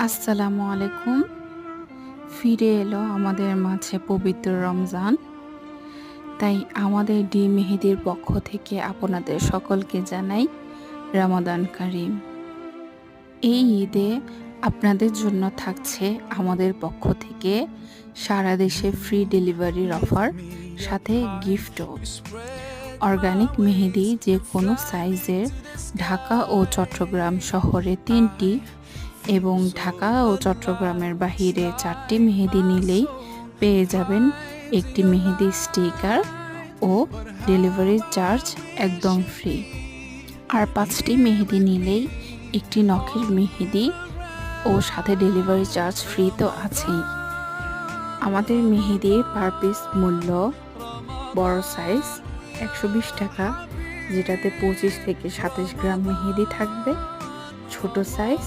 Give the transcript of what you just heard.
আসসালামু আলাইকুম। ফিরে এলো আমাদের মাঝে পবিত্র রমজান। তাই আমাদের ডি মেহেদির পক্ষ থেকে আপনাদের সকলকে জানাই রমাদান কারীম। এই ঈদে আপনাদের জন্য থাকছে আমাদের পক্ষ থেকে সারা দেশে ফ্রি ডেলিভারির অফার, সাথে গিফটও। অর্গানিক মেহেদি যে কোনো সাইজের ঢাকা ও চট্টগ্রাম শহরে 3টি এবং ঢাকা ও চট্টগ্রামের বাহিরে 4টি মেহেদি নিলেই পেয়ে যাবেন একটি মেহেদি স্টিকার ও ডেলিভারি চার্জ একদম ফ্রি। আর 5টি মেহেদি নিলেই একটি নখের মেহেদি ও সাথে ডেলিভারি চার্জ ফ্রি তো আছেই। আমাদের মেহেদির পার পিস মূল্য বড় সাইজ 120 টাকা, যেটাতে 25 থেকে 27 গ্রাম মেহেদি থাকবে। ছোট সাইজ